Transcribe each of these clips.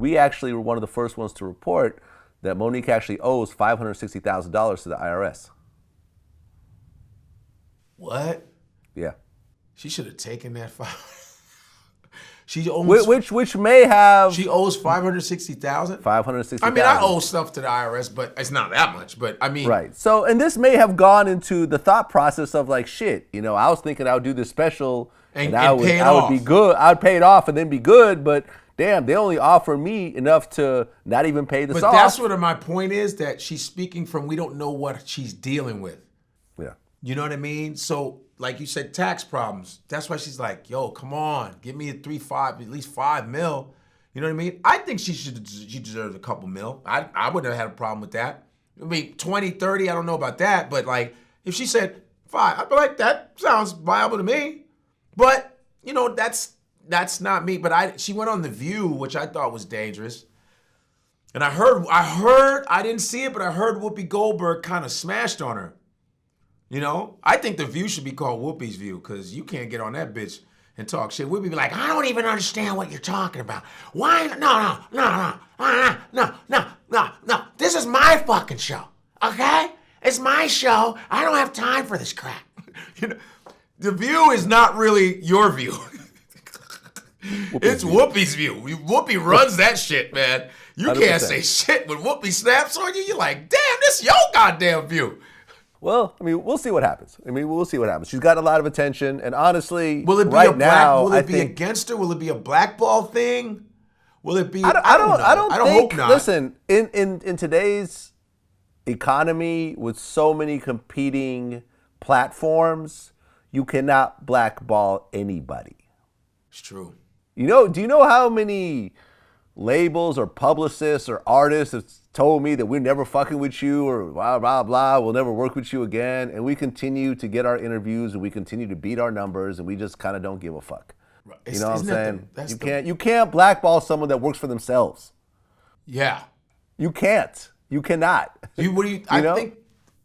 we actually were one of the first ones to report that Monique actually owes $560,000 to the IRS. What? Yeah. She should have taken that She owns, which may have. She owes $560,000. $560,000. I mean, I owe stuff to the IRS, but it's not that much. But I mean, right. So, and this may have gone into the thought process of like, shit. You know, I was thinking I would do this special, and I would be good. I'd pay it off and then be good. But damn, they only offer me enough to not even pay this off. But that's what my point is, that she's speaking from, we don't know what she's dealing with. Yeah. You know what I mean? So, like you said, tax problems. That's why she's like, yo, come on, give me at least $5 million. You know what I mean? I think she deserves a couple mil. I wouldn't have had a problem with that. I mean, 20, 30, I don't know about that. But like, if she said 5, I'd be like, that sounds viable to me. But, you know, that's not me. But she went on The View, which I thought was dangerous. And I heard, I didn't see it, but I heard Whoopi Goldberg kind of smashed on her. You know, I think The View should be called Whoopi's View, because you can't get on that bitch and talk shit. Whoopi be like, I don't even understand what you're talking about. Why? No. This is my fucking show, okay? It's my show. I don't have time for this crap. You know, The View is not really your view. It's Whoopi's view. Whoopi runs that shit, man. You 100%. Can't say shit when Whoopi snaps on you. You're like, damn, this your goddamn view. Well, I mean, we'll see what happens. We'll see what happens. She's got a lot of attention, and honestly, will it be right now, will it be against her? Will it be a blackball thing? Will it be? I don't think, hope not. Listen, in today's economy with so many competing platforms, you cannot blackball anybody. It's true. You know? Do you know how many labels or publicists or artists have told me that we're never fucking with you or blah, blah, blah, we'll never work with you again, and we continue to get our interviews and we continue to beat our numbers and we just kind of don't give a fuck. Right. You know what I'm saying? You can't blackball someone that works for themselves. Yeah. You can't. You cannot. I think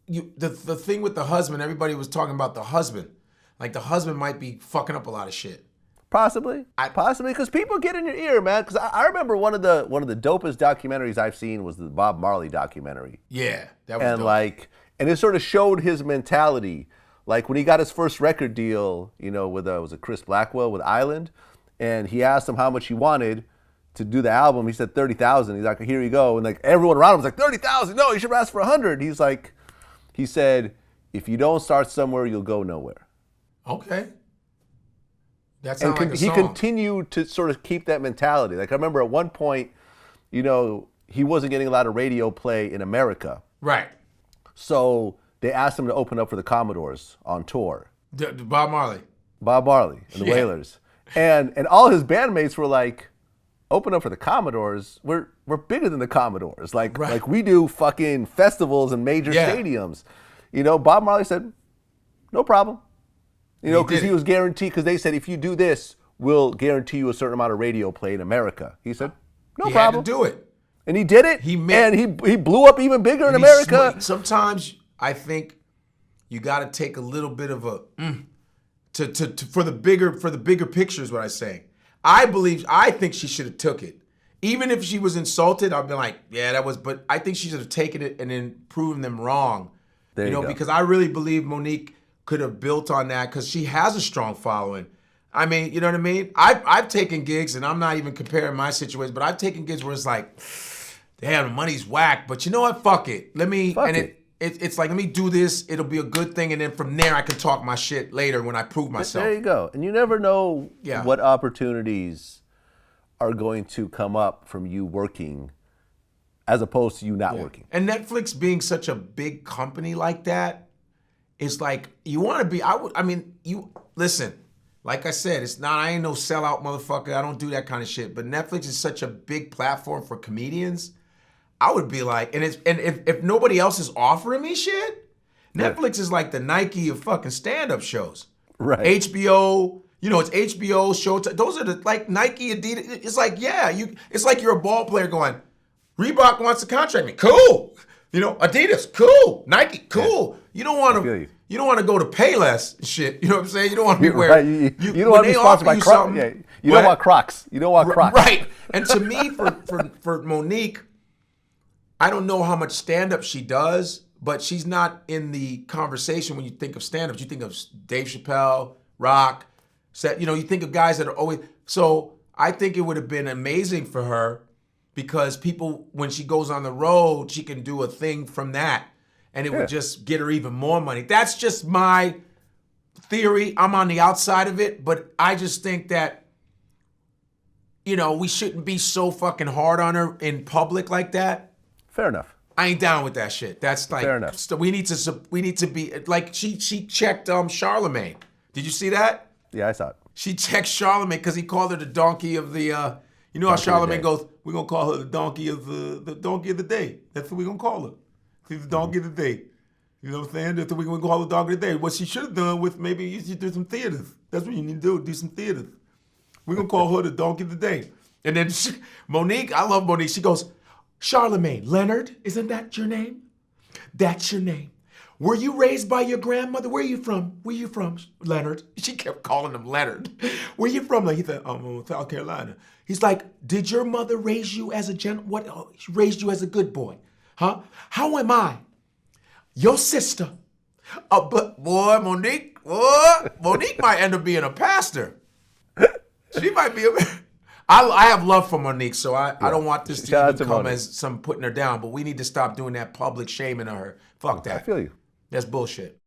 the thing with the husband, everybody was talking about the husband. Like the husband might be fucking up a lot of shit. Possibly, because people get in your ear, man. Because I remember one of the dopest documentaries I've seen was the Bob Marley documentary. Yeah, that was dope. And it sort of showed his mentality. Like when he got his first record deal, you know, with was it Chris Blackwell with Island, and he asked him how much he wanted to do the album. He said $30,000. He's like, here you go, and like everyone around him was like, $30,000. No, you should ask for $100. He said, if you don't start somewhere, you'll go nowhere. Okay. He continued to sort of keep that mentality. Like I remember at one point, you know, he wasn't getting a lot of radio play in America. Right. So they asked him to open up for the Commodores on tour. Bob Marley and the Wailers. And all his bandmates were like, open up for the Commodores? We're bigger than the Commodores. Like we do fucking festivals and major stadiums. You know, Bob Marley said, no problem. You know, because he was guaranteed, because they said, if you do this, we'll guarantee you a certain amount of radio play in America. He said, no problem. He had to do it. And he did it, and he blew up even bigger in America. Sometimes I think you got to take a little bit of a, for the bigger picture is what I say. I think she should have took it. Even if she was insulted, I'd be like, yeah, that was, but I think she should have taken it and then proven them wrong. There you go. Because I really believe Monique could have built on that because she has a strong following. I mean, you know what I mean? I've taken gigs, and I'm not even comparing my situation, but I've taken gigs where it's like, damn, the money's whack, but you know what? Fuck it. It's like, let me do this. It'll be a good thing, and then from there I can talk my shit later when I prove myself. There you go. And you never know what opportunities are going to come up from you working as opposed to you not working. And Netflix being such a big company like that, it's like, you want to be, listen, like I said, I ain't no sellout motherfucker. I don't do that kind of shit. But Netflix is such a big platform for comedians. I would be like, and if nobody else is offering me shit, Netflix is like the Nike of fucking stand-up shows. Right. HBO, it's HBO, Showtime. Those are the, like, Nike, Adidas. It's like, it's like you're a ball player going, Reebok wants to contract me. Cool. You know, Adidas, cool. Nike, cool. You don't want to. You don't want to go to Payless and shit. You know what I'm saying? You don't want to be wearing. Right. You don't want to be sponsored by Crocs. Yeah. You don't want Crocs. You don't want Crocs. Right. And to me, for Monique, I don't know how much stand-up she does, but she's not in the conversation when you think of stand-ups. You think of Dave Chappelle, Rock, you think of guys that are always. So I think it would have been amazing for her because people, when she goes on the road, she can do a thing from that. And it would just get her even more money. That's just my theory. I'm on the outside of it, but I just think that, we shouldn't be so fucking hard on her in public like that. Fair enough. I ain't down with that shit. That's like, fair enough. So we need to be like, she checked Charlemagne. Did you see that? Yeah, I saw it. She checked Charlemagne because he called her the donkey of the. How Charlemagne goes. We're gonna call her the donkey of the donkey of the day. That's what we're gonna call her. She's the donkey of the day. You know what I'm saying? That's what we're going to call the donkey of the day. What she should have done with maybe you should do some theaters. That's what you need to do some theaters. We're going to call her the donkey of the day. And then Monique, I love Monique. She goes, Charlemagne, Leonard, isn't that your name? That's your name. Were you raised by your grandmother? Where are you from? Where you from, Leonard? She kept calling him Leonard. Where you from? Like he said, I'm from South Carolina. He's like, did your mother raise you as a she raised you as a good boy? Huh? How am I? Your sister. But boy, Monique might end up being a pastor. She might be I have love for Monique, so I don't want this to even come as some putting her down, but we need to stop doing that public shaming of her. Fuck that. I feel you. That's bullshit.